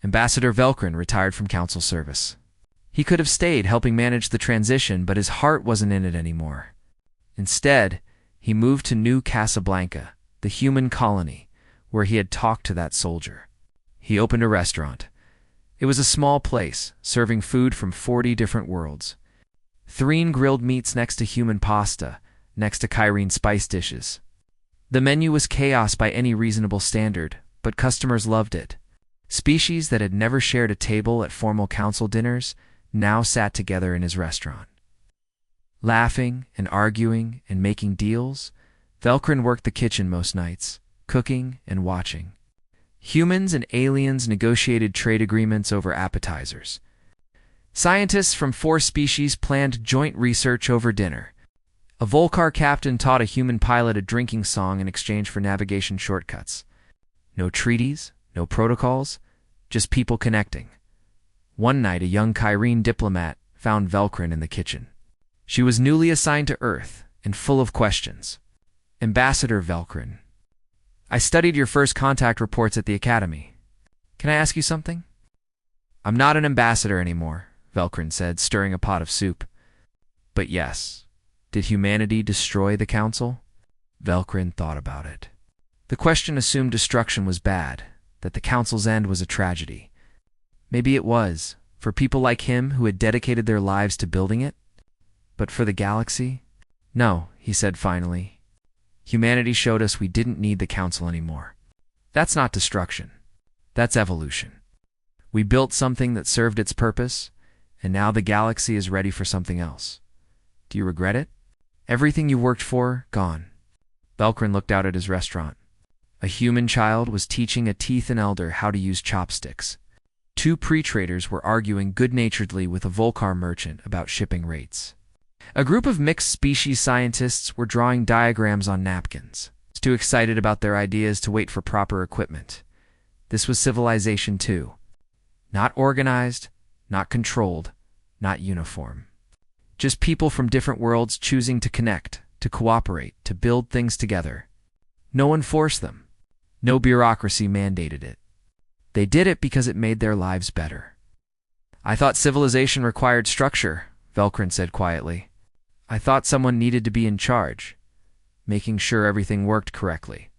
Ambassador Velkrin retired from council service. He could have stayed helping manage the transition, but his heart wasn't in it anymore. Instead, he moved to New Casablanca, the human colony, where he had talked to that soldier. He opened a restaurant. It was a small place, serving food from 40 different worlds. Threen grilled meats next to human pasta, next to Kyrene spice dishes. The menu was chaos by any reasonable standard, but customers loved it. Species that had never shared a table at formal council dinners now sat together in his restaurant. Laughing and arguing and making deals, Velkrin worked the kitchen most nights, cooking and watching. Humans and aliens negotiated trade agreements over appetizers. Scientists from 4 species planned joint research over dinner. A Volcar captain taught a human pilot a drinking song in exchange for navigation shortcuts. No treaties, no protocols, just people connecting. One night, a young Kyrene diplomat found Velkrin in the kitchen. She was newly assigned to Earth and full of questions. Ambassador Velkrin, I studied your first contact reports at the Academy. Can I ask you something? I'm not an ambassador anymore, Velkrin said, stirring a pot of soup. But yes, did humanity destroy the Council? Velkrin thought about it. The question assumed destruction was bad, that the Council's end was a tragedy. Maybe it was, for people like him who had dedicated their lives to building it. But for the galaxy? No, he said finally. Humanity showed us we didn't need the Council anymore. That's not destruction. That's evolution. We built something that served its purpose, and now the galaxy is ready for something else. Do you regret it? Everything you worked for, gone. Velkrin looked out at his restaurant. A human child was teaching a Teethan elder how to use chopsticks. 2 pre-traders were arguing good-naturedly with a Volcar merchant about shipping rates. A group of mixed-species scientists were drawing diagrams on napkins, too excited about their ideas to wait for proper equipment. This was civilization 2. Not organized, not controlled, not uniform. Just people from different worlds choosing to connect, to cooperate, to build things together. No one forced them. No bureaucracy mandated it. They did it because it made their lives better. I thought civilization required structure, Velkrin said quietly. I thought someone needed to be in charge, making sure everything worked correctly.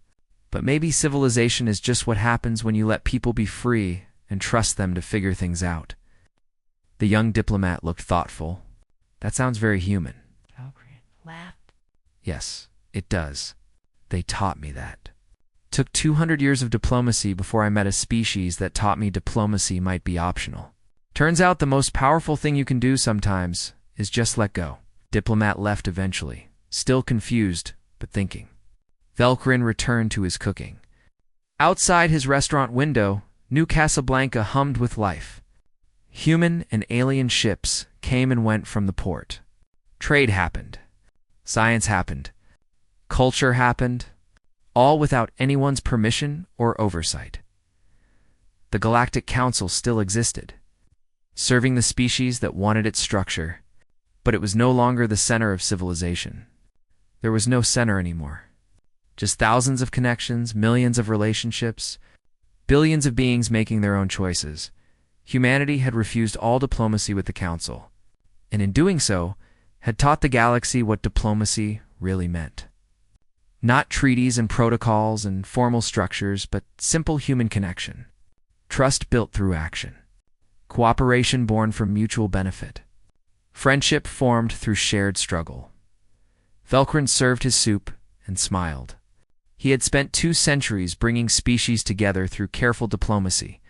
But maybe civilization is just what happens when you let people be free and trust them to figure things out. The young diplomat looked thoughtful. That sounds very human. Velkrin laughed. Yes, it does. They taught me that. Took 200 years of diplomacy before I met a species that taught me diplomacy might be optional. Turns out the most powerful thing you can do sometimes is just let go. Diplomat left eventually, still confused, but thinking. Velkrin returned to his cooking. Outside his restaurant window, New Casablanca hummed with life. Human and alien ships came and went from the port. Trade happened. Science happened. Culture happened. All without anyone's permission or oversight. The Galactic Council still existed, serving the species that wanted its structure, but it was no longer the center of civilization. There was no center anymore. Just thousands of connections, millions of relationships, billions of beings making their own choices. Humanity had refused all diplomacy with the Council, and in doing so, had taught the galaxy what diplomacy really meant. Not treaties and protocols and formal structures, but simple human connection. Trust built through action. Cooperation born from mutual benefit. Friendship formed through shared struggle. Velkrin served his soup and smiled. He had spent 2 centuries bringing species together through careful diplomacy.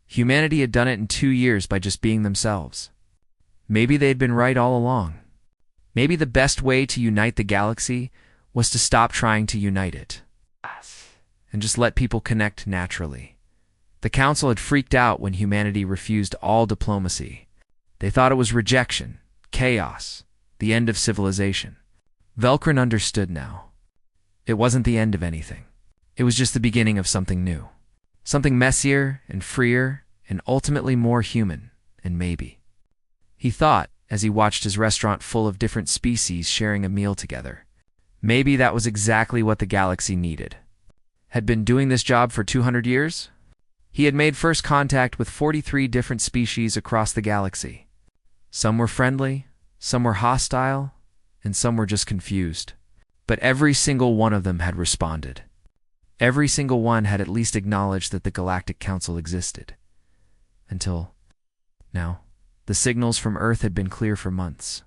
Humanity had done it in 2 years by just being themselves. Maybe they'd been right all along. Maybe the best way to unite the galaxy was to stop trying to unite it, and just let people connect naturally. The Council had freaked out when humanity refused all diplomacy. They thought it was rejection, chaos, the end of civilization. Velkrin understood now. It wasn't the end of anything. It was just the beginning of something new. Something messier and freer and ultimately more human, and maybe. He thought as he watched his restaurant full of different species sharing a meal together. Maybe that was exactly what the galaxy needed. Had been doing this job for 200 years? He had made first contact with 43 different species across the galaxy. Some were friendly, some were hostile, and some were just confused. But every single one of them had responded. Every single one had at least acknowledged that the Galactic Council existed. Until now, the signals from Earth had been clear for months.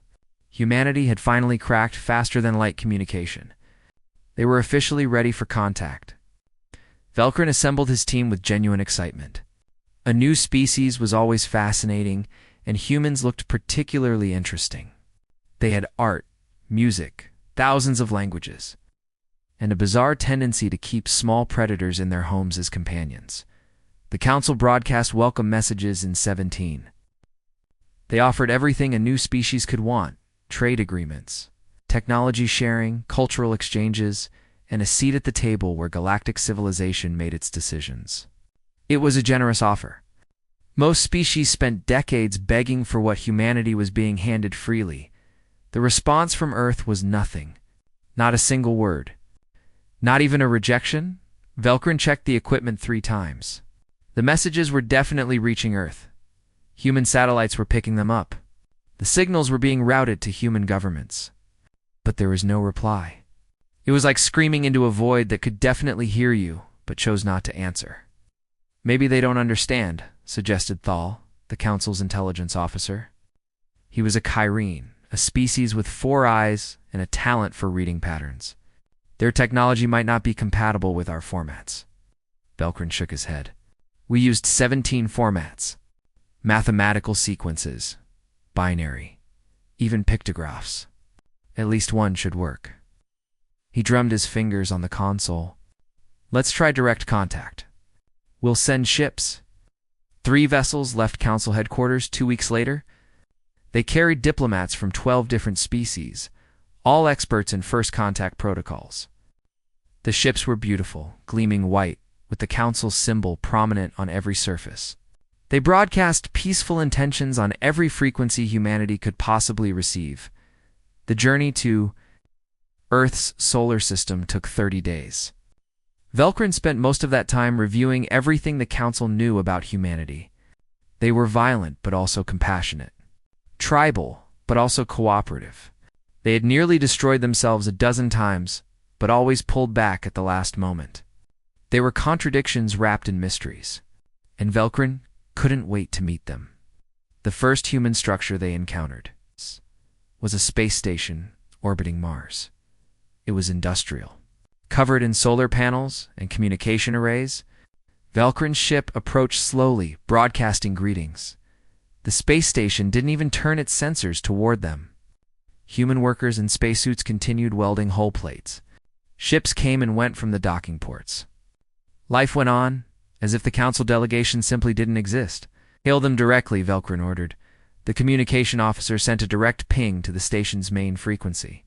Humanity had finally cracked faster-than-light communication. They were officially ready for contact. Velcrin assembled his team with genuine excitement. A new species was always fascinating, and humans looked particularly interesting. They had art, music, thousands of languages, and a bizarre tendency to keep small predators in their homes as companions. The Council broadcast welcome messages in 17. They offered everything a new species could want: trade agreements, technology sharing, cultural exchanges, and a seat at the table where galactic civilization made its decisions. It was a generous offer. Most species spent decades begging for what humanity was being handed freely. The response from Earth was nothing. Not a single word. Not even a rejection? Velcrin checked the equipment 3 times. The messages were definitely reaching Earth. Human satellites were picking them up. The signals were being routed to human governments. But there was no reply. It was like screaming into a void that could definitely hear you, but chose not to answer. Maybe they don't understand, suggested Thal, the Council's intelligence officer. He was a Kyrene, a species with 4 eyes and a talent for reading patterns. Their technology might not be compatible with our formats. Velcrin shook his head. We used 17 formats. Mathematical sequences, binary, even pictographs. At least one should work. He drummed his fingers on the console. Let's try direct contact. We'll send ships. 3 vessels left Council headquarters 2 weeks later. They carried diplomats from 12 different species, all experts in first contact protocols. The ships were beautiful, gleaming white, with the Council's symbol prominent on every surface. They broadcast peaceful intentions on every frequency humanity could possibly receive. The journey to Earth's solar system took 30 days. Velcrin spent most of that time reviewing everything the Council knew about humanity. They were violent, but also compassionate. Tribal, but also cooperative. They had nearly destroyed themselves a dozen times, but always pulled back at the last moment. They were contradictions wrapped in mysteries, and Velcrin couldn't wait to meet them. The first human structure they encountered was a space station orbiting Mars. It was industrial. Covered in solar panels and communication arrays, Velcrin's ship approached slowly, broadcasting greetings. The space station didn't even turn its sensors toward them. Human workers in spacesuits continued welding hull plates. Ships came and went from the docking ports. Life went on, as if the Council delegation simply didn't exist. Hail them directly, Velcrin ordered. The communication officer sent a direct ping to the station's main frequency.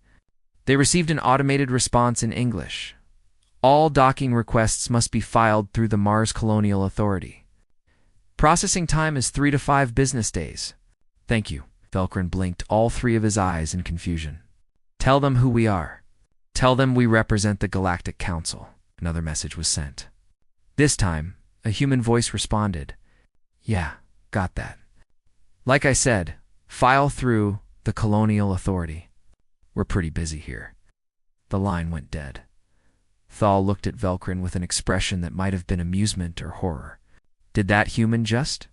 They received an automated response in English. All docking requests must be filed through the Mars Colonial Authority. Processing time is 3 to 5 business days. Thank you. Velcrin blinked all 3 of his eyes in confusion. Tell them who we are. Tell them we represent the Galactic Council. Another message was sent. This time, a human voice responded. Yeah, got that. Like I said, file through the Colonial Authority. We're pretty busy here. The line went dead. Thal looked at Velcrin with an expression that might have been amusement or horror. Did that human just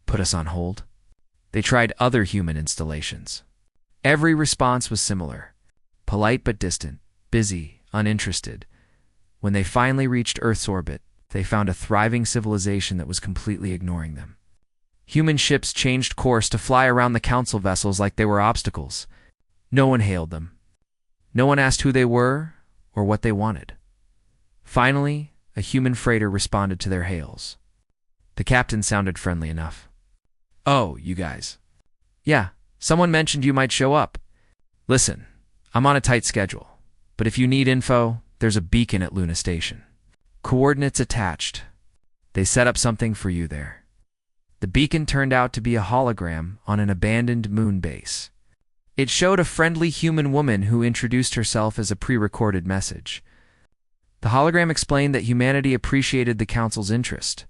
put us on hold? They tried other human installations. Every response was similar. Polite but distant, busy, uninterested. When they finally reached Earth's orbit, they found a thriving civilization that was completely ignoring them. Human ships changed course to fly around the Council vessels like they were obstacles. No one hailed them. No one asked who they were or what they wanted. Finally, a human freighter responded to their hails. The captain sounded friendly enough. Oh, you guys. Yeah, someone mentioned you might show up. Listen, I'm on a tight schedule, but if you need info, there's a beacon at Luna Station. Coordinates attached. They set up something for you there. The beacon turned out to be a hologram on an abandoned moon base. It showed a friendly human woman who introduced herself as a pre-recorded message. The hologram explained that humanity appreciated the Council's interest.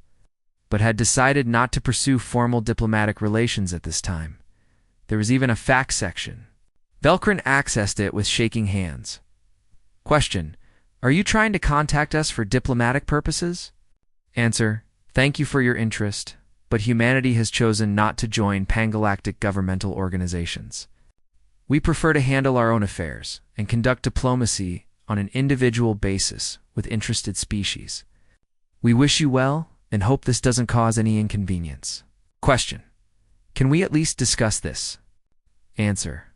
but had decided not to pursue formal diplomatic relations at this time. There was even a fax section. Velkrin accessed it with shaking hands. Question: Are you trying to contact us for diplomatic purposes? Answer: Thank you for your interest, but humanity has chosen not to join pangalactic governmental organizations. We prefer to handle our own affairs and conduct diplomacy on an individual basis with interested species. We wish you well and hope this doesn't cause any inconvenience. Question: Can we at least discuss this? Answer: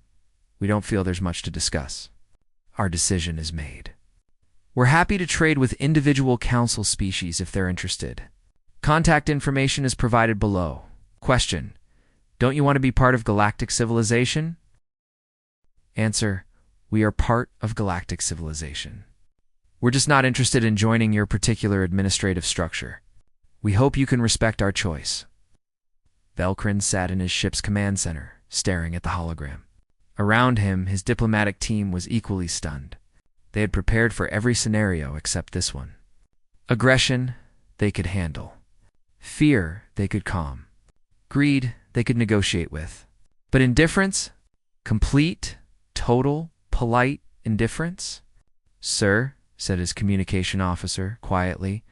We don't feel there's much to discuss. Our decision is made. We're happy to trade with individual council species if they're interested. Contact information is provided below. Question: Don't you want to be part of galactic civilization? Answer: We are part of galactic civilization. We're just not interested in joining your particular administrative structure. We hope you can respect our choice. Velkrin sat in his ship's command center, staring at the hologram. Around him, his diplomatic team was equally stunned. They had prepared for every scenario except this one. Aggression, they could handle. Fear, they could calm. Greed, they could negotiate with. But indifference? Complete, total, polite indifference? Sir, said his communication officer quietly,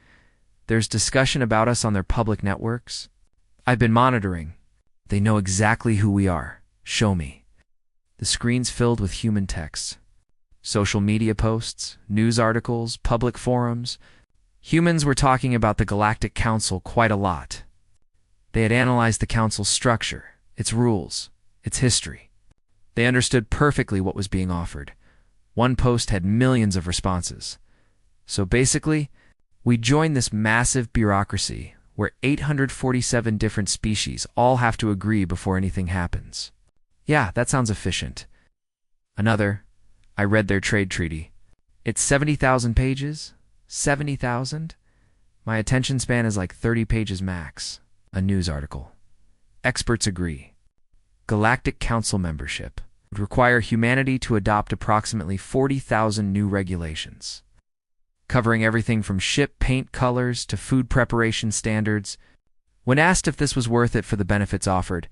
there's discussion about us on their public networks. I've been monitoring. They know exactly who we are. Show me. The screen's filled with human texts. Social media posts, news articles, public forums. Humans were talking about the Galactic Council quite a lot. They had analyzed the Council's structure, its rules, its history. They understood perfectly what was being offered. One post had millions of responses. So basically, we joined this massive bureaucracy where 847 different species all have to agree before anything happens. Yeah, that sounds efficient. Another: I read their trade treaty. It's 70,000 pages? 70,000? My attention span is like 30 pages max. A news article. Experts agree. Galactic Council membership would require humanity to adopt approximately 40,000 new regulations, covering everything from ship paint colors to food preparation standards. When asked if this was worth it for the benefits offered,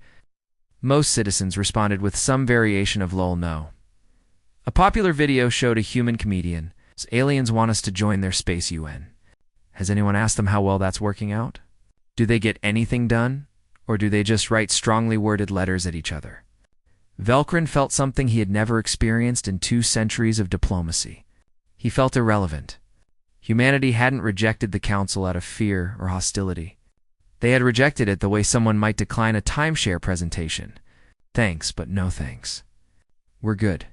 most citizens responded with some variation of lol no. A popular video showed a human comedian. Aliens want us to join their space UN. Has anyone asked them how well that's working out? Do they get anything done? Or do they just write strongly worded letters at each other? Velkrin felt something he had never experienced in 2 centuries of diplomacy. He felt irrelevant. Humanity hadn't rejected the Council out of fear or hostility. They had rejected it the way someone might decline a timeshare presentation. Thanks, but no thanks. We're good.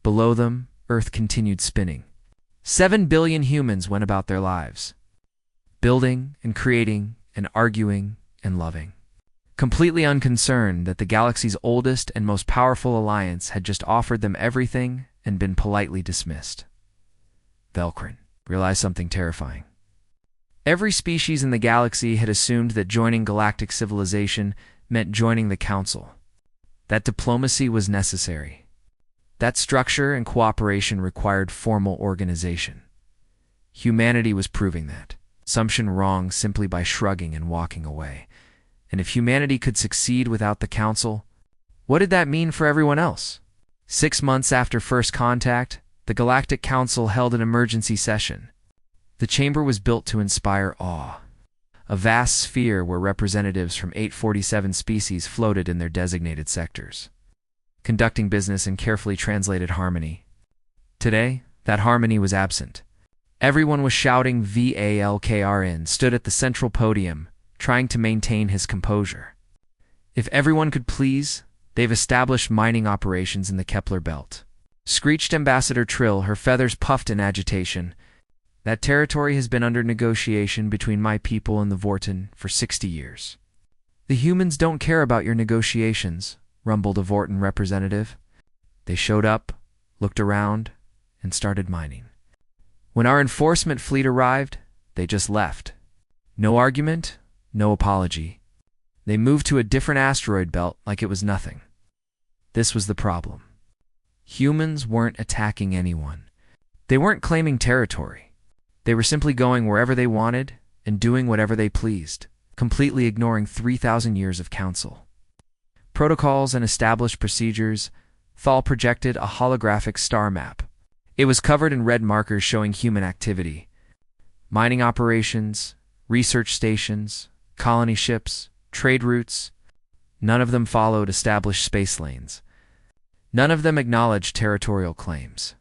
Below them, Earth continued spinning. 7 billion humans went about their lives, building and creating and arguing and loving, completely unconcerned that the galaxy's oldest and most powerful alliance had just offered them everything and been politely dismissed. Velkrin realized something terrifying. Every species in the galaxy had assumed that joining galactic civilization meant joining the Council. That diplomacy was necessary. That structure and cooperation required formal organization. Humanity was proving that assumption wrong simply by shrugging and walking away. And if humanity could succeed without the Council, what did that mean for everyone else? 6 months after first contact, the Galactic Council held an emergency session. The chamber was built to inspire awe. A vast sphere where representatives from 847 species floated in their designated sectors, conducting business in carefully translated harmony. Today, that harmony was absent. Everyone was shouting VALKRN, stood at the central podium, trying to maintain his composure. If everyone could please, they've established mining operations in the Kepler belt. Screeched Ambassador Trill, her feathers puffed in agitation. That territory has been under negotiation between my people and the Vorten for 60 years. The humans don't care about your negotiations, rumbled a Vorten representative. They showed up, looked around, and started mining. When our enforcement fleet arrived, they just left. No argument, no apology. They moved to a different asteroid belt like it was nothing. This was the problem. Humans weren't attacking anyone. They weren't claiming territory. They were simply going wherever they wanted and doing whatever they pleased. completely ignoring 3,000 years of counsel. Protocols and established procedures, Thal projected a holographic star map. It was covered in red markers showing human activity. Mining operations, research stations, colony ships, trade routes. None of them followed established space lanes. None of them acknowledged territorial claims.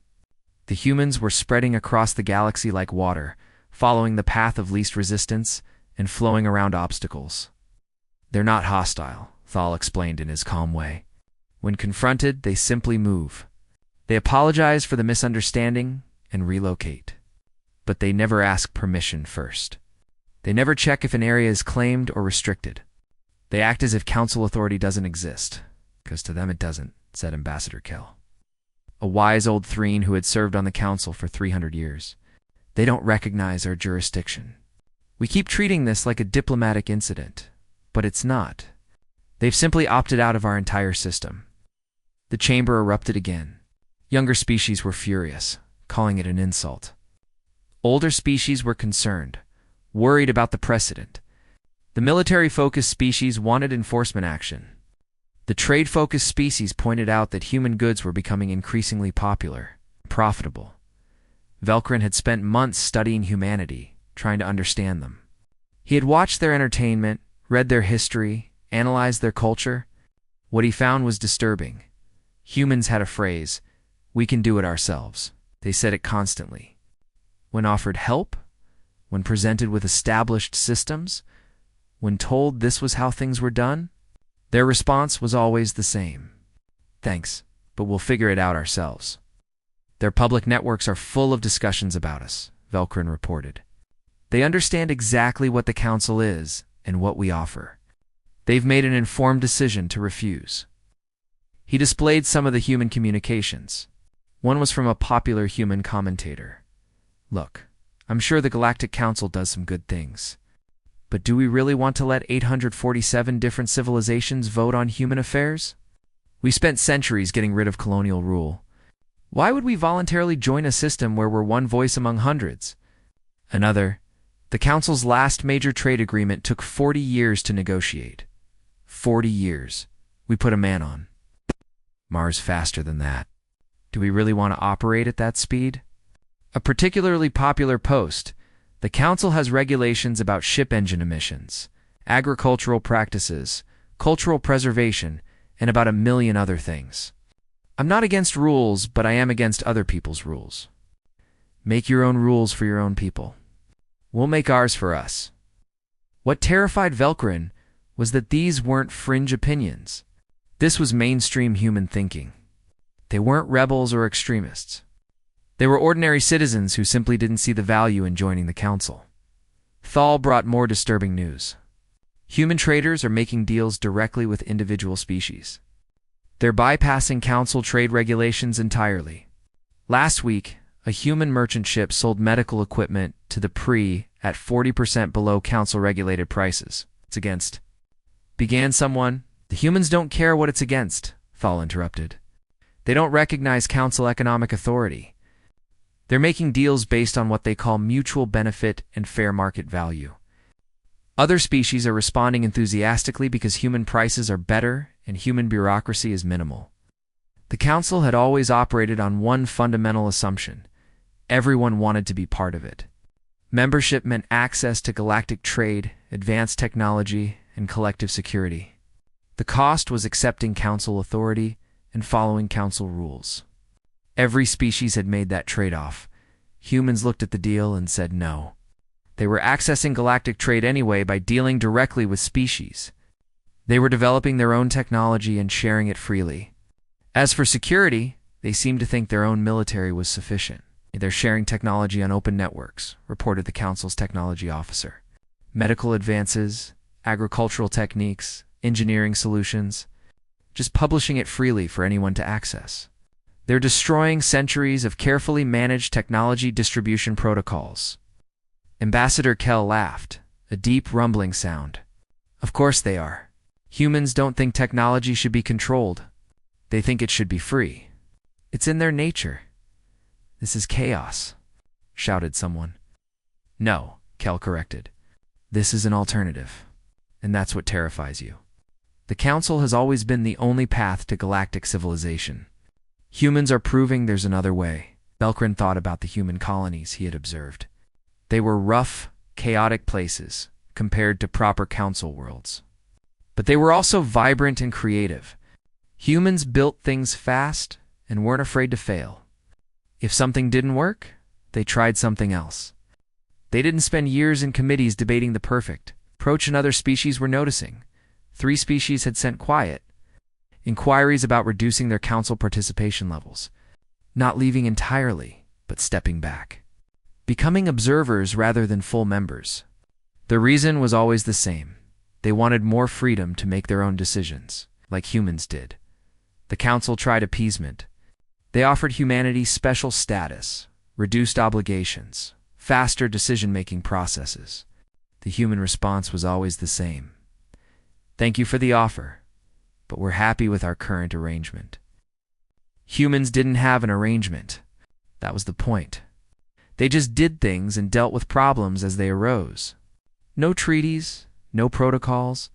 The humans were spreading across the galaxy like water, following the path of least resistance and flowing around obstacles. They're not hostile, Thal explained in his calm way. When confronted, they simply move. They apologize for the misunderstanding and relocate. But they never ask permission first. They never check if an area is claimed or restricted. They act as if council authority doesn't exist, because to them it doesn't, said Ambassador Kell, a wise old Threen who had served on the council for 300 years. They don't recognize our jurisdiction. We keep treating this like a diplomatic incident, but it's not. They've simply opted out of our entire system. The chamber erupted again. Younger species were furious, calling it an insult. Older species were concerned, worried about the precedent. The military-focused species wanted enforcement action. The trade-focused species pointed out that human goods were becoming increasingly popular, profitable. Velcrin had spent months studying humanity, trying to understand them. He had watched their entertainment, read their history, analyzed their culture. What he found was disturbing. Humans had a phrase, "We can do it ourselves." They said it constantly. When offered help, when presented with established systems, when told this was how things were done, their response was always the same. "Thanks, but we'll figure it out ourselves." Their public networks are full of discussions about us, Velcrin reported. They understand exactly what the council is and what we offer. They've made an informed decision to refuse. He displayed some of the human communications. One was from a popular human commentator. "Look, I'm sure the Galactic Council does some good things. But do we really want to let 847 different civilizations vote on human affairs? We spent centuries getting rid of colonial rule. Why would we voluntarily join a system where we're one voice among hundreds?" Another, "The Council's last major trade agreement took 40 years to negotiate. 40 years. We put a man on. Mars faster than that. Do we really want to operate at that speed?" A particularly popular post, "The Council has regulations about ship engine emissions, agricultural practices, cultural preservation, and about 1,000,000 other things. I'm not against rules, but I am against other people's rules. Make your own rules for your own people. We'll make ours for us." What terrified Velcrin was that these weren't fringe opinions. This was mainstream human thinking. They weren't rebels or extremists. They were ordinary citizens who simply didn't see the value in joining the council. Thal brought more disturbing news. Human traders are making deals directly with individual species. They're bypassing council trade regulations entirely. Last week, a human merchant ship sold medical equipment to the Pre at 40% below council-regulated prices. It's against. Began someone. "The humans don't care what it's against," Thal interrupted. "They don't recognize council economic authority. They're making deals based on what they call mutual benefit and fair market value. Other species are responding enthusiastically because human prices are better and human bureaucracy is minimal." The council had always operated on one fundamental assumption. Everyone wanted to be part of it. Membership meant access to galactic trade, advanced technology, and collective security. The cost was accepting council authority and following council rules. Every species had made that trade-off. Humans looked at the deal and said no. They were accessing galactic trade anyway by dealing directly with species. They were developing their own technology and sharing it freely. As for security, they seemed to think their own military was sufficient. "They're sharing technology on open networks," reported the council's technology officer. "Medical advances, agricultural techniques, engineering solutions, just publishing it freely for anyone to access. They're destroying centuries of carefully managed technology distribution protocols." Ambassador Kell laughed, a deep rumbling sound. "Of course they are. Humans don't think technology should be controlled. They think it should be free. It's in their nature." "This is chaos," shouted someone. "No," Kell corrected. "This is an alternative. and that's what terrifies you. The Council has always been the only path to galactic civilization. Humans are proving there's another way. Velcrin thought about the human colonies he had observed. They were rough, chaotic places compared to proper Council worlds. But they were also vibrant and creative. Humans built things fast and weren't afraid to fail. If something didn't work, they tried something else. They didn't spend years in committees debating the perfect approach, and other species were noticing. 3 species had sent quiet inquiries about reducing their Council participation levels, not leaving entirely, but stepping back, becoming observers rather than full members. The reason was always the same. They wanted more freedom to make their own decisions, like humans did. The Council tried appeasement. They offered humanity special status, reduced obligations, faster decision-making processes. The human response was always the same. Thank you for the offer, but we're happy with our current arrangement. Humans didn't have an arrangement. That was the point. They just did things and dealt with problems as they arose. No treaties, no protocols,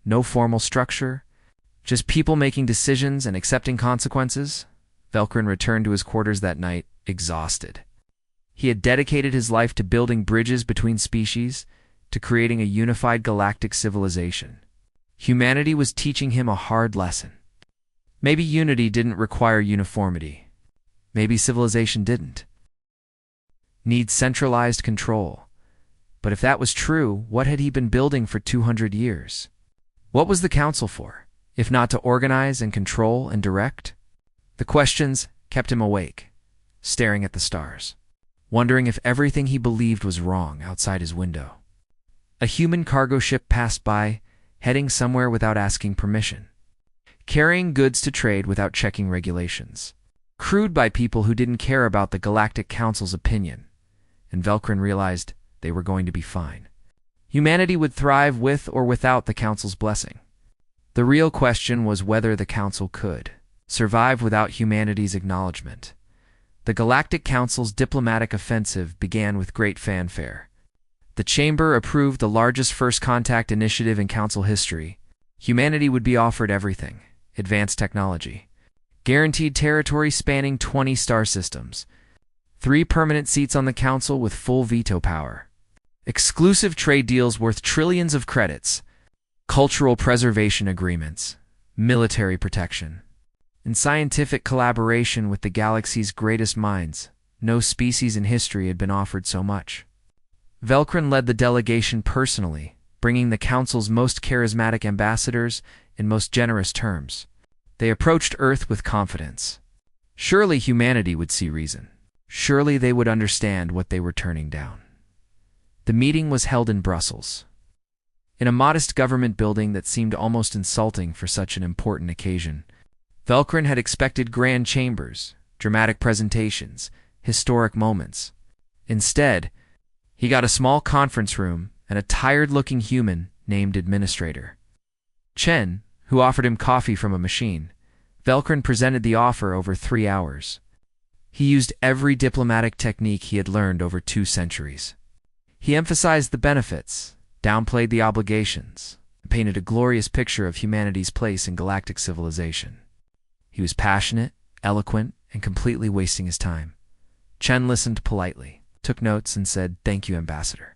no formal structure, just people making decisions and accepting consequences. Velcrin returned to his quarters that night, exhausted. He had dedicated his life to building bridges between species, to creating a unified galactic civilization. Humanity was teaching him a hard lesson. Maybe unity didn't require uniformity. Maybe civilization didn't need centralized control. But if that was true, what had he been building for 200 years? What was the Council for, if not to organize and control and direct? The questions kept him awake, staring at the stars, wondering if everything he believed was wrong outside his window. A human cargo ship passed by, heading somewhere without asking permission, carrying goods to trade without checking regulations, crewed by people who didn't care about the Galactic Council's opinion. And Velcrin realized they were going to be fine. Humanity would thrive with or without the Council's blessing. The real question was whether the Council could survive without humanity's acknowledgement. The Galactic Council's diplomatic offensive began with great fanfare. The Chamber approved the largest first contact initiative in Council history. Humanity would be offered everything: advanced technology, guaranteed territory spanning 20 star systems, 3 permanent seats on the Council with full veto power, exclusive trade deals worth trillions of credits, cultural preservation agreements, military protection, and scientific collaboration with the galaxy's greatest minds. No species in history had been offered so much. Velcrin led the delegation personally, bringing the Council's most charismatic ambassadors in most generous terms. They approached Earth with confidence. Surely humanity would see reason. Surely they would understand what they were turning down. The meeting was held in Brussels, in a modest government building that seemed almost insulting for such an important occasion. Velcrin had expected grand chambers, dramatic presentations, historic moments. Instead, he got a small conference room and a tired-looking human named Administrator Chen, who offered him coffee from a machine. Velcrin presented the offer over 3 hours. He used every diplomatic technique he had learned over 2 centuries. He emphasized the benefits, downplayed the obligations, and painted a glorious picture of humanity's place in galactic civilization. He was passionate, eloquent, and completely wasting his time. Chen listened politely, took notes, and said, "Thank you, Ambassador.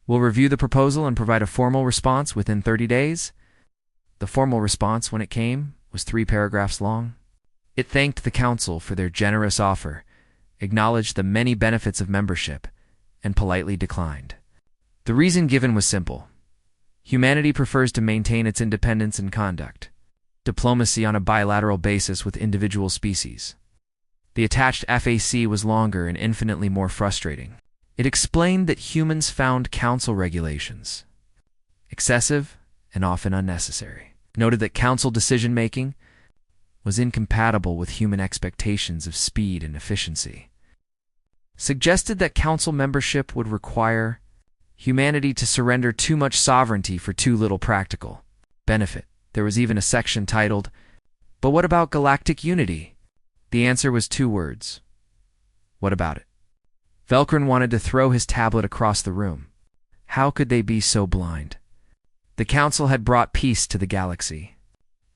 We'll review the proposal and provide a formal response within 30 days. The formal response, when it came, was 3 paragraphs long. It thanked the Council for their generous offer, acknowledged the many benefits of membership, and politely declined. The reason given was simple. Humanity prefers to maintain its independence and conduct diplomacy on a bilateral basis with individual species. The attached FAC was longer and infinitely more frustrating. It explained that humans found Council regulations excessive and often unnecessary. Noted that Council decision-making was incompatible with human expectations of speed and efficiency. Suggested that Council membership would require humanity to surrender too much sovereignty for too little practical benefit. There was even a section titled, "But what about galactic unity?" The answer was 2 words. What about it? Velcrin wanted to throw his tablet across the room. How could they be so blind? The Council had brought peace to the galaxy.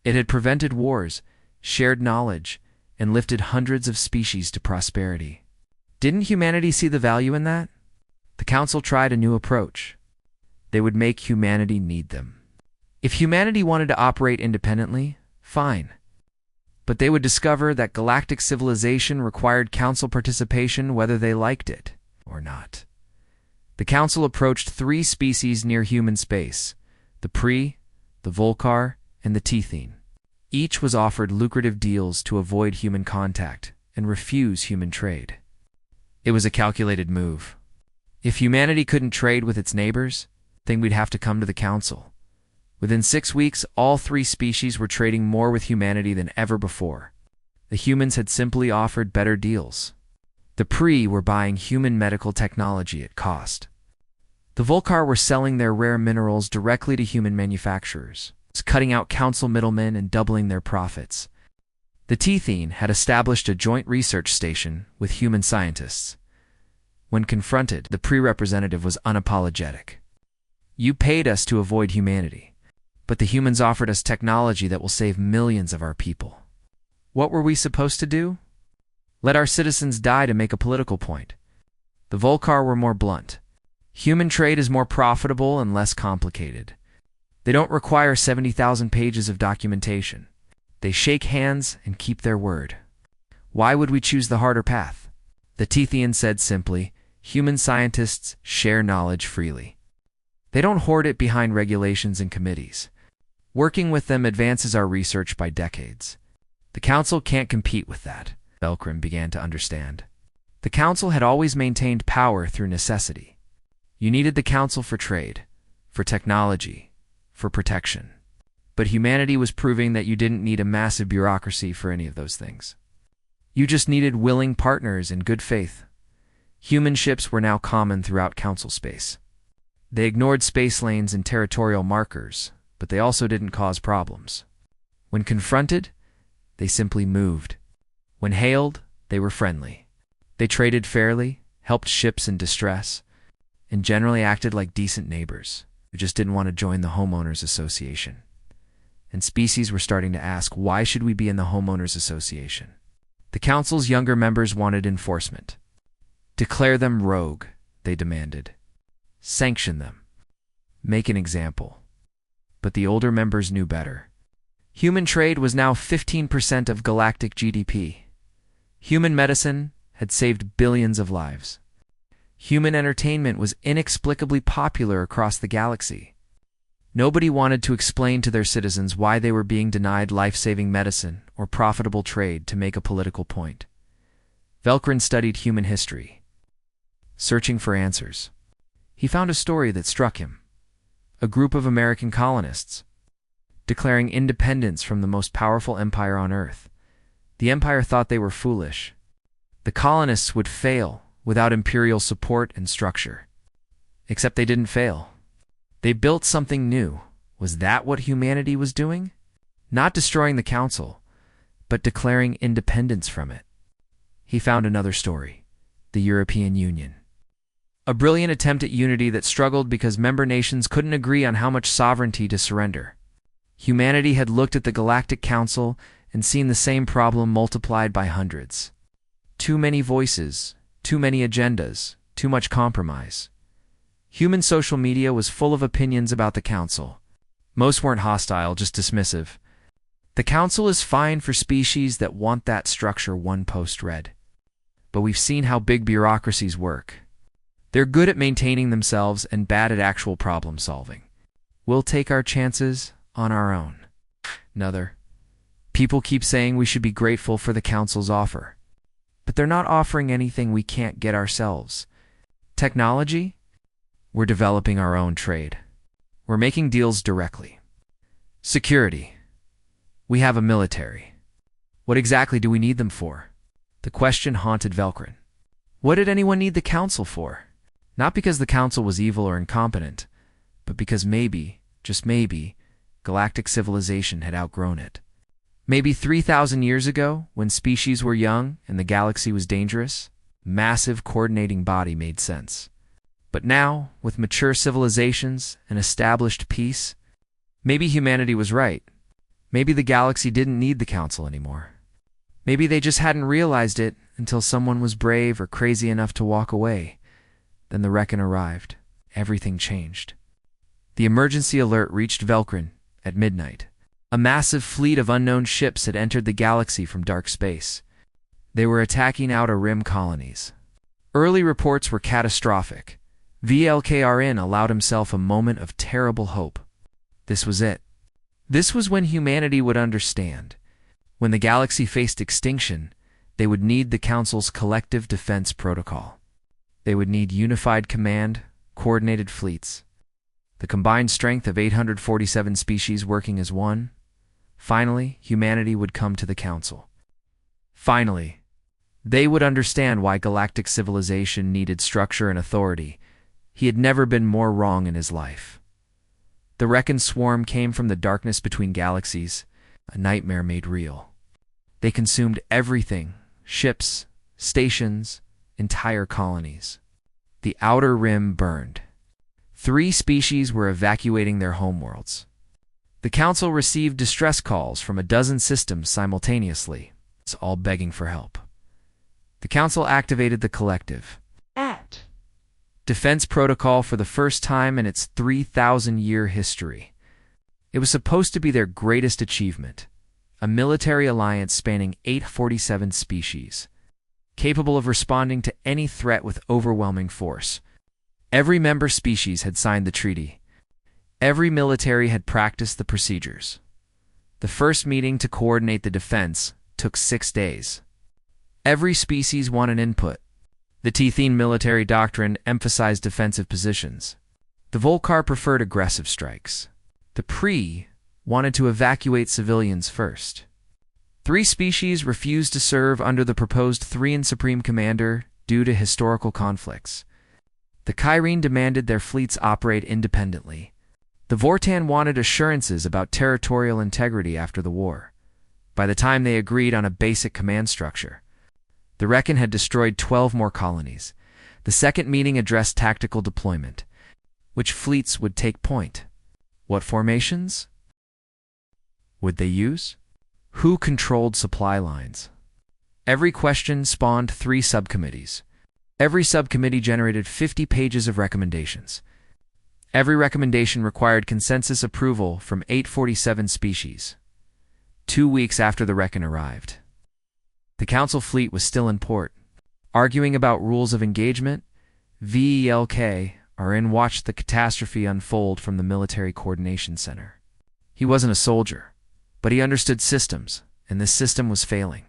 It had prevented wars, shared knowledge, and lifted hundreds of species to prosperity. Didn't humanity see the value in that? The Council tried a new approach. They would make humanity need them. If humanity wanted to operate independently, fine. But they would discover that galactic civilization required Council participation whether they liked it or not. The Council approached 3 species near human space: the Pre, the Volcar, and the Tethene. Each was offered lucrative deals to avoid human contact and refuse human trade. It was a calculated move. If humanity couldn't trade with its neighbors, then we'd have to come to the Council. Within 6 weeks, all 3 species were trading more with humanity than ever before. The humans had simply offered better deals. The Pre were buying human medical technology at cost. The Volcar were selling their rare minerals directly to human manufacturers, cutting out Council middlemen and doubling their profits. The Tethene had established a joint research station with human scientists. When confronted, the Pre representative was unapologetic. You paid us to avoid humanity, but the humans offered us technology that will save millions of our people. What were we supposed to do? Let our citizens die to make a political point. The Volcar were more blunt. Human trade is more profitable and less complicated. They don't require 70,000 pages of documentation. They shake hands and keep their word. Why would we choose the harder path? The Tethene said simply, human scientists share knowledge freely. They don't hoard it behind regulations and committees. Working with them advances our research by decades. The Council can't compete with that, Velcrin began to understand. The Council had always maintained power through necessity. You needed the Council for trade, for technology, for protection. But humanity was proving that you didn't need a massive bureaucracy for any of those things. You just needed willing partners in good faith. Human ships were now common throughout Council space. They ignored space lanes and territorial markers, but they also didn't cause problems. When confronted, they simply moved. When hailed, they were friendly. They traded fairly, helped ships in distress, and generally acted like decent neighbors who just didn't want to join the homeowners association. And species were starting to ask, why should we be in the homeowners association? The Council's younger members wanted enforcement. Declare them rogue, they demanded. Sanction them. Make an example. But the older members knew better. Human trade was now 15% of galactic GDP. Human medicine had saved billions of lives. Human entertainment was inexplicably popular across the galaxy. Nobody wanted to explain to their citizens why they were being denied life-saving medicine or profitable trade to make a political point. Velcrin studied human history, searching for answers. He found a story that struck him. A group of American colonists, declaring independence from the most powerful empire on Earth. The empire thought they were foolish. The colonists would fail without imperial support and structure. Except they didn't fail. They built something new. Was that what humanity was doing? Not destroying the Council, but declaring independence from it. He found another story, the European Union. A brilliant attempt at unity that struggled because member nations couldn't agree on how much sovereignty to surrender. Humanity had looked at the Galactic Council and seen the same problem multiplied by hundreds. Too many voices, too many agendas, too much compromise. Human social media was full of opinions about the Council. Most weren't hostile, just dismissive. The Council is fine for species that want that structure, one post read. But we've seen how big bureaucracies work. They're good at maintaining themselves and bad at actual problem solving. We'll take our chances on our own. Another. People keep saying we should be grateful for the Council's offer. But they're not offering anything we can't get ourselves. Technology? We're developing our own trade. We're making deals directly. Security. We have a military. What exactly do we need them for? The question haunted Velcrin. What did anyone need the Council for? Not because the Council was evil or incompetent, but because maybe, just maybe, galactic civilization had outgrown it. Maybe 3,000 years ago, when species were young and the galaxy was dangerous, massive coordinating body made sense. But now, with mature civilizations and established peace, Maybe humanity was right. Maybe the galaxy didn't need the council anymore. Maybe they just hadn't realized it until someone was brave or crazy enough to walk away. Then the Reckon arrived. Everything changed. The emergency alert reached Velkrin at midnight. A massive fleet of unknown ships had entered the galaxy from dark space. They were attacking outer rim colonies. Early reports were catastrophic. VLKRN allowed himself a moment of terrible hope. This was it. This was when humanity would understand. When the galaxy faced extinction, they would need the Council's collective defense protocol. They would need unified command, coordinated fleets, the combined strength of 847 species working as one. Finally, humanity would come to the Council. Finally, they would understand why galactic civilization needed structure and authority. He had never been more wrong in his life. The Reckon swarm came from the darkness between galaxies, a nightmare made real. They consumed everything: ships, stations, entire colonies. The outer rim burned. 3 species were evacuating their homeworlds. The Council received distress calls from a dozen systems simultaneously, all begging for help. The Council activated the collective defense protocol for the first time in its 3,000-year history. It was supposed to be their greatest achievement, a military alliance spanning 847 species, capable of responding to any threat with overwhelming force. Every member species had signed the treaty. Every military had practiced the procedures. The first meeting to coordinate the defense took 6 days. Every species wanted input. The Tethene military doctrine emphasized defensive positions. The Volcar preferred aggressive strikes. The Pre wanted to evacuate civilians first. 3 species refused to serve under the proposed Threan Supreme Commander due to historical conflicts. The Kyrene demanded their fleets operate independently. The Vortan wanted assurances about territorial integrity after the war. By the time they agreed on a basic command structure, the Reckon had destroyed 12 more colonies. The second meeting addressed tactical deployment. Which fleets would take point? What formations would they use? Who controlled supply lines? Every question spawned 3 subcommittees. Every subcommittee generated 50 pages of recommendations. Every recommendation required consensus approval from 847 species. 2 weeks after the Reckon arrived, the Council fleet was still in port. Arguing about rules of engagement, VLKRN watched the catastrophe unfold from the Military Coordination Center. He wasn't a soldier, but he understood systems, and this system was failing.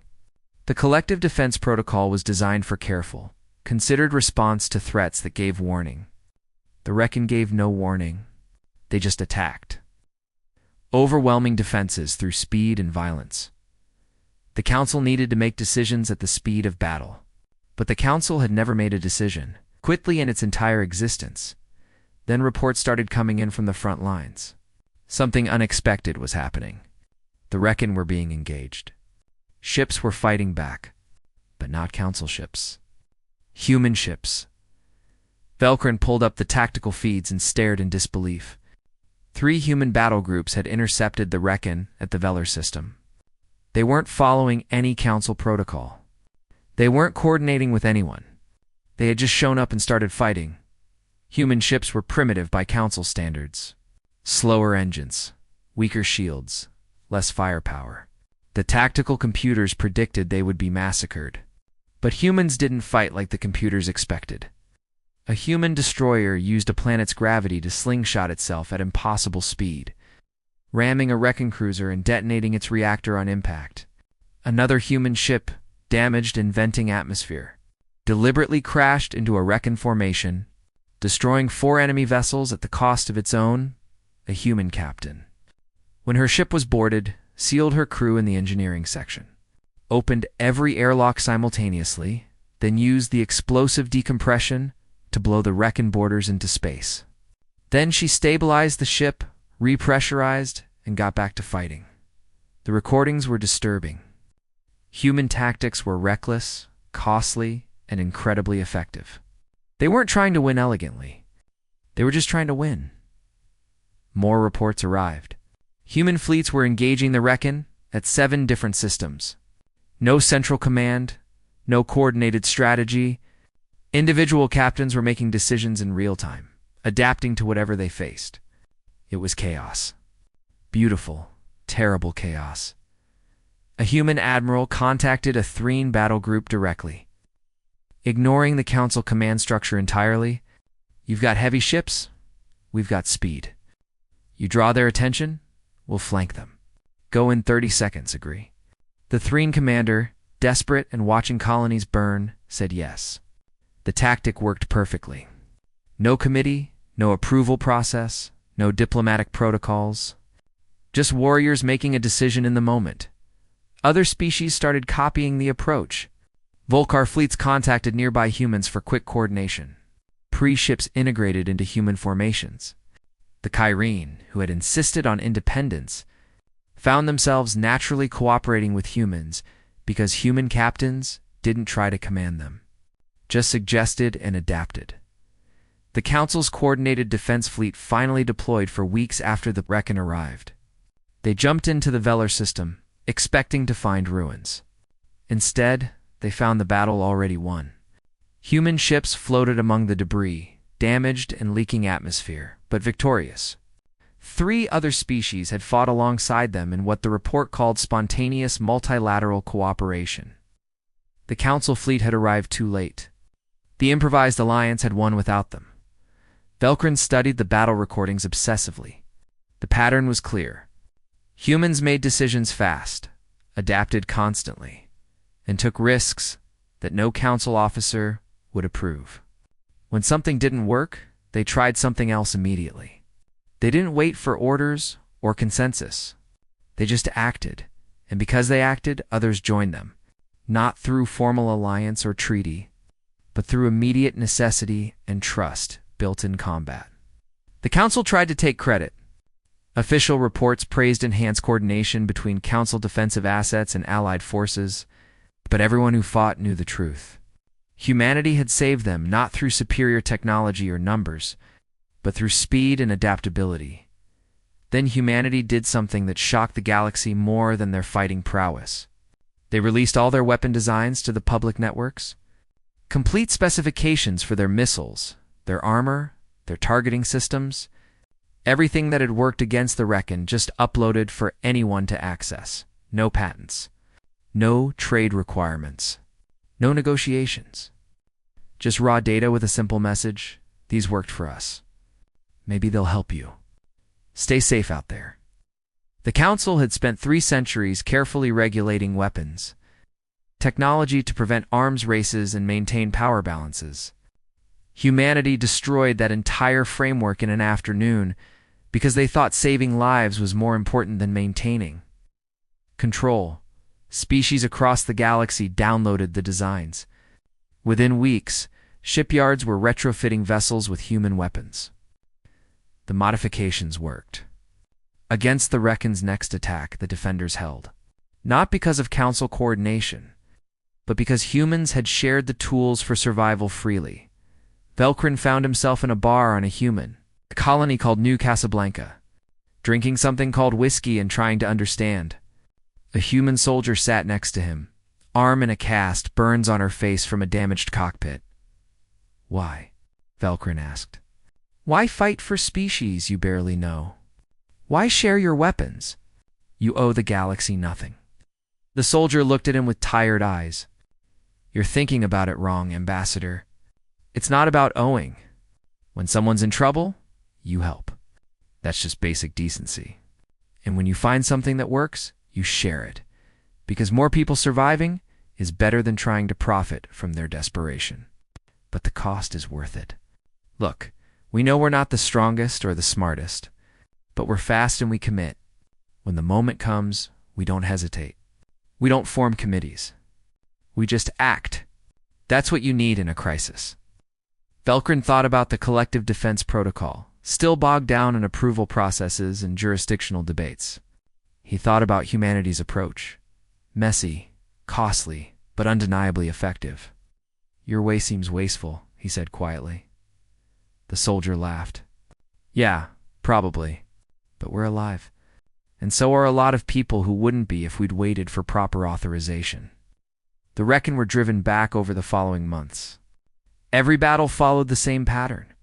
The collective defense protocol was designed for careful, considered response to threats that gave warning. The Reckon gave no warning. They just attacked. Overwhelming defenses through speed and violence. The Council needed to make decisions at the speed of battle. But the Council had never made a decision, quickly in its entire existence. Then reports started coming in from the front lines. Something unexpected was happening. The Reckon were being engaged. Ships were fighting back, but not Council ships. Human ships. Velkrin pulled up the tactical feeds and stared in disbelief. 3 human battle groups had intercepted the Reckon at the Velar system. They weren't following any Council protocol. They weren't coordinating with anyone. They had just shown up and started fighting. Human ships were primitive by Council standards. Slower engines, weaker shields, less firepower. The tactical computers predicted they would be massacred. But humans didn't fight like the computers expected. A human destroyer used a planet's gravity to slingshot itself at impossible speed, ramming a Reckon cruiser and detonating its reactor on impact. Another human ship, damaged in venting atmosphere, deliberately crashed into a Reckon formation, destroying 4 enemy vessels at the cost of its own, a human captain. When her ship was boarded, sealed her crew in the engineering section, opened every airlock simultaneously, then used the explosive decompression to blow the Reckon boarders into space. Then she stabilized the ship, repressurized, and got back to fighting. The recordings were disturbing. Human tactics were reckless, costly, and incredibly effective. They weren't trying to win elegantly. They were just trying to win. More reports arrived. Human fleets were engaging the Reckon at 7 different systems. No central command, no coordinated strategy. Individual captains were making decisions in real time, adapting to whatever they faced. It was chaos. Beautiful, terrible chaos. A human admiral contacted a Threen battle group directly. Ignoring the Council command structure entirely, you've got heavy ships, we've got speed. You draw their attention, we'll flank them. Go in 30 seconds, agree? The Threen commander, desperate and watching colonies burn, said yes. The tactic worked perfectly. No committee, no approval process, no diplomatic protocols. Just warriors making a decision in the moment. Other species started copying the approach. Volcar fleets contacted nearby humans for quick coordination. Pre-ships integrated into human formations. The Kyrene, who had insisted on independence, found themselves naturally cooperating with humans because human captains didn't try to command them, just suggested and adapted. The Council's coordinated defense fleet finally deployed for weeks after the Reckon arrived. They jumped into the Velar system, expecting to find ruins. Instead, they found the battle already won. Human ships floated among the debris, damaged and leaking atmosphere, but victorious. 3 other species had fought alongside them in what the report called spontaneous multilateral cooperation. The Council fleet had arrived too late. The improvised alliance had won without them. Velkryn studied the battle recordings obsessively. The pattern was clear. Humans made decisions fast, adapted constantly, and took risks that no Council officer would approve. When something didn't work, they tried something else immediately. They didn't wait for orders or consensus. They just acted, and because they acted, others joined them, not through formal alliance or treaty, but through immediate necessity and trust built in combat. The Council tried to take credit. Official reports praised enhanced coordination between Council defensive assets and allied forces, but everyone who fought knew the truth. Humanity had saved them not through superior technology or numbers, but through speed and adaptability. Then humanity did something that shocked the galaxy more than their fighting prowess. They released all their weapon designs to the public networks. Complete specifications for their missiles, their armor, their targeting systems, everything that had worked against the Reckon just uploaded for anyone to access. No patents. No trade requirements. No negotiations. Just raw data with a simple message. These worked for us. Maybe they'll help you. Stay safe out there. The Council had spent 3 centuries carefully regulating weapons, technology to prevent arms races and maintain power balances. Humanity destroyed that entire framework in an afternoon because they thought saving lives was more important than maintaining control. Species across the galaxy downloaded the designs. Within weeks, shipyards were retrofitting vessels with human weapons. The modifications worked. Against the Reckon's next attack, the defenders held. Not because of Council coordination, but because humans had shared the tools for survival freely. Velkryn found himself in a bar on a human, a colony called New Casablanca, drinking something called whiskey and trying to understand. A human soldier sat next to him, arm in a cast, burns on her face from a damaged cockpit. Why? Velkryn asked. Why fight for species you barely know? Why share your weapons? You owe the galaxy nothing. The soldier looked at him with tired eyes. You're thinking about it wrong, Ambassador. It's not about owing. When someone's in trouble, you help. That's just basic decency. And when you find something that works, you share it. Because more people surviving is better than trying to profit from their desperation. But the cost is worth it. Look, we know we're not the strongest or the smartest, but we're fast and we commit. When the moment comes, we don't hesitate. We don't form committees. We just act. That's what you need in a crisis. Velkryn thought about the collective defense protocol, still bogged down in approval processes and jurisdictional debates. He thought about humanity's approach. Messy, costly, but undeniably effective. Your way seems wasteful, he said quietly. The soldier laughed. Yeah, probably. But we're alive. And so are a lot of people who wouldn't be if we'd waited for proper authorization. The Reckon were driven back over the following months. Every battle followed the same pattern.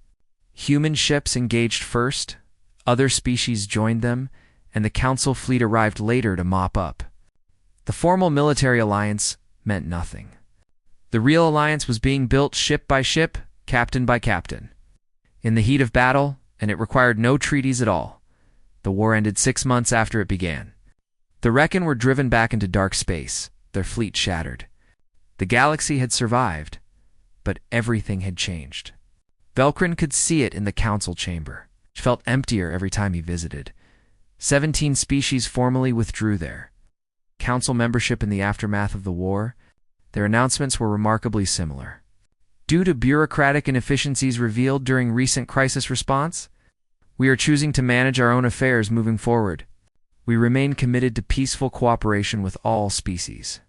Human ships engaged first, other species joined them, and the Council fleet arrived later to mop up. The formal military alliance meant nothing. The real alliance was being built ship by ship, captain by captain. In the heat of battle, and it required no treaties at all, the war ended 6 months after it began. The Reckon were driven back into dark space, their fleet shattered. The galaxy had survived, but everything had changed. Velcrin could see it in the council chamber, which felt emptier every time he visited. 17 species formally withdrew there. Council membership in the aftermath of the war, their announcements were remarkably similar. Due to bureaucratic inefficiencies revealed during recent crisis response, we are choosing to manage our own affairs moving forward. We remain committed to peaceful cooperation with all species.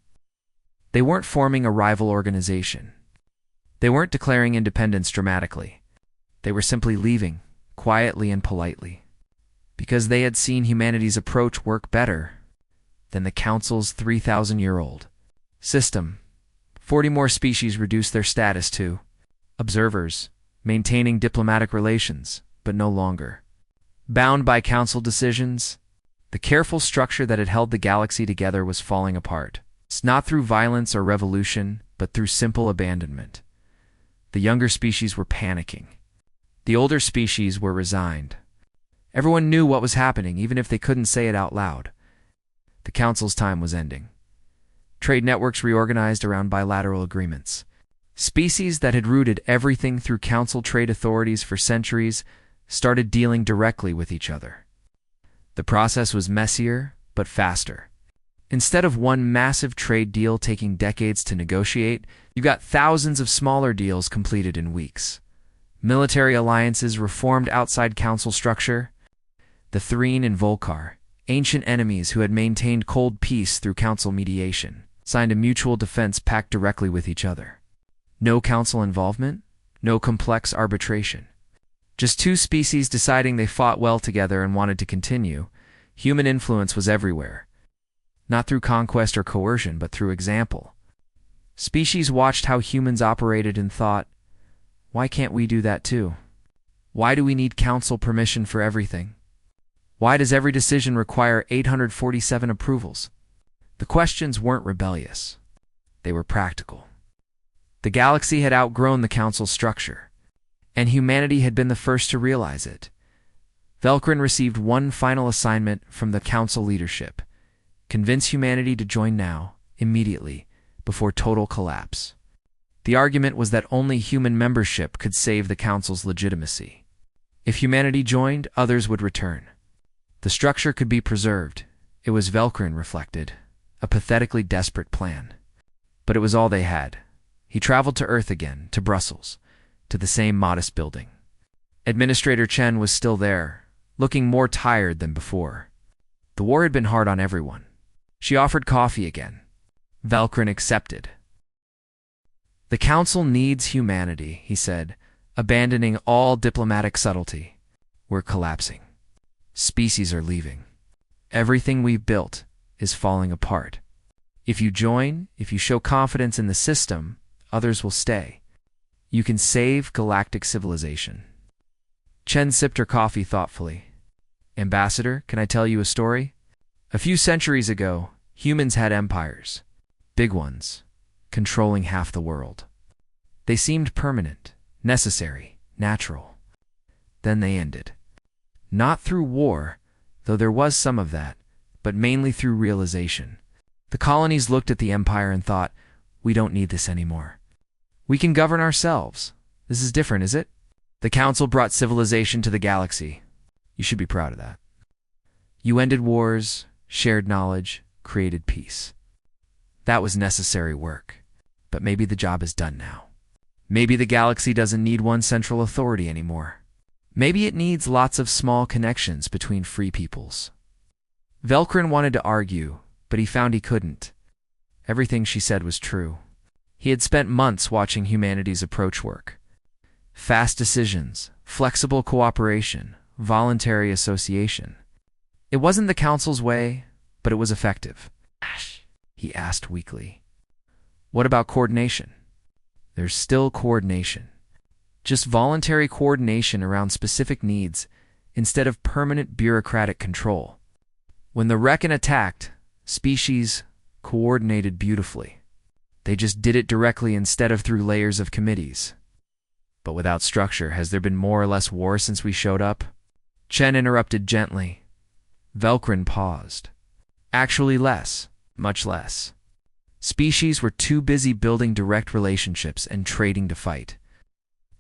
They weren't forming a rival organization. They weren't declaring independence dramatically. They were simply leaving, quietly and politely, because they had seen humanity's approach work better than the Council's 3,000-year-old system. 40 more species reduced their status to observers, maintaining diplomatic relations, but no longer bound by Council decisions. The careful structure that had held the galaxy together was falling apart. It's not through violence or revolution, but through simple abandonment. The younger species were panicking. The older species were resigned. Everyone knew what was happening, even if they couldn't say it out loud. The Council's time was ending. Trade networks reorganized around bilateral agreements. Species that had rooted everything through Council trade authorities for centuries started dealing directly with each other. The process was messier, but faster. Instead of one massive trade deal taking decades to negotiate, you got thousands of smaller deals completed in weeks. Military alliances reformed outside Council structure. The Threen and Volcar, ancient enemies who had maintained cold peace through Council mediation, signed a mutual defense pact directly with each other. No Council involvement, no complex arbitration. Just two species deciding they fought well together and wanted to continue. Human influence was everywhere. Not through conquest or coercion, but through example. Species watched how humans operated and thought, why can't we do that too? Why do we need Council permission for everything? Why does every decision require 847 approvals? The questions weren't rebellious. They were practical. The galaxy had outgrown the Council structure, and humanity had been the first to realize it. Velcrin received one final assignment from the Council leadership: convince humanity to join now, immediately, before total collapse. The argument was that only human membership could save the Council's legitimacy. If humanity joined, others would return. The structure could be preserved. It was, Velcrin reflected, a pathetically desperate plan. But it was all they had. He traveled to Earth again, to Brussels, to the same modest building. Administrator Chen was still there, looking more tired than before. The war had been hard on everyone. She offered coffee again. Velcrin accepted. The Council needs humanity, he said, abandoning all diplomatic subtlety. We're collapsing. Species are leaving. Everything we've built is falling apart. If you join, if you show confidence in the system, others will stay. You can save galactic civilization. Chen sipped her coffee thoughtfully. Ambassador, can I tell you a story? A few centuries ago, humans had empires. Big ones, controlling half the world. They seemed permanent, necessary, natural. Then they ended. Not through war, though there was some of that, but mainly through realization. The colonies looked at the empire and thought, we don't need this anymore. We can govern ourselves. This is different, is it? The Council brought civilization to the galaxy. You should be proud of that. You ended wars, shared knowledge, created peace. That was necessary work. But maybe the job is done now. Maybe the galaxy doesn't need one central authority anymore. Maybe it needs lots of small connections between free peoples. Velcrin wanted to argue, but he found he couldn't. Everything she said was true. He had spent months watching humanity's approach work. Fast decisions, flexible cooperation, voluntary association. It wasn't the council's way, but it was effective. Ash. He asked weakly. What about coordination? There's still coordination. Just voluntary coordination around specific needs instead of permanent bureaucratic control. When the Reckon attacked, species coordinated beautifully. They just did it directly instead of through layers of committees. But without structure, has there been more or less war since we showed up? Chen interrupted gently. Velkrin paused. Actually less, much less. Species were too busy building direct relationships and trading to fight.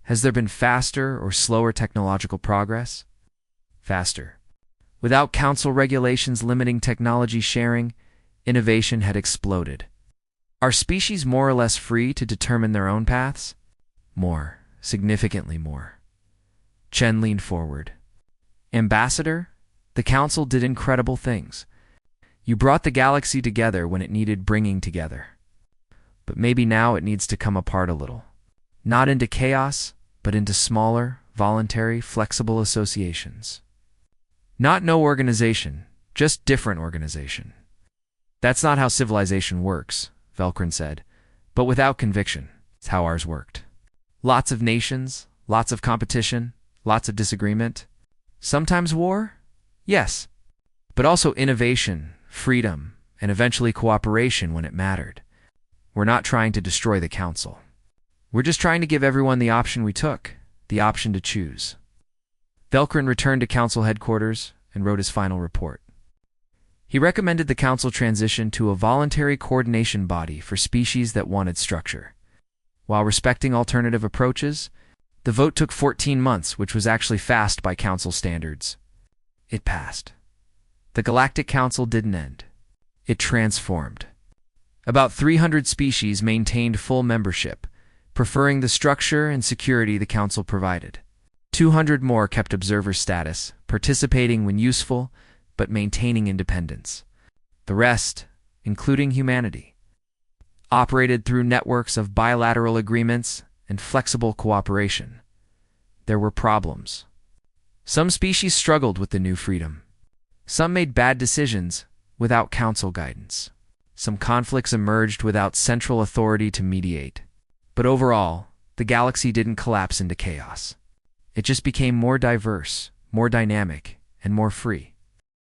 Has there been faster or slower technological progress? Faster. Without council regulations limiting technology sharing, innovation had exploded. Are species more or less free to determine their own paths? More, significantly more. Chen leaned forward. Ambassador, the council did incredible things. You brought the galaxy together when it needed bringing together. But maybe now it needs to come apart a little. Not into chaos, but into smaller, voluntary, flexible associations. Not no organization, just different organization. That's not how civilization works, Velkrin said, but without conviction. It's how ours worked. Lots of nations, lots of competition, lots of disagreement. Sometimes war? Yes. But also innovation, freedom, and eventually cooperation when it mattered. We're not trying to destroy the council. We're just trying to give everyone the option we took, the option to choose. Velkrin returned to council headquarters and wrote his final report. He recommended the council transition to a voluntary coordination body for species that wanted structure. While respecting alternative approaches, the vote took 14 months, which was actually fast by council standards. It passed. The Galactic Council didn't end. It transformed. About 300 species maintained full membership, preferring the structure and security the council provided. 200 more kept observer status, participating when useful, but maintaining independence. The rest, including humanity, operated through networks of bilateral agreements and flexible cooperation. There were problems. Some species struggled with the new freedom. Some made bad decisions without council guidance. Some conflicts emerged without central authority to mediate. But overall, the galaxy didn't collapse into chaos. It just became more diverse, more dynamic, and more free.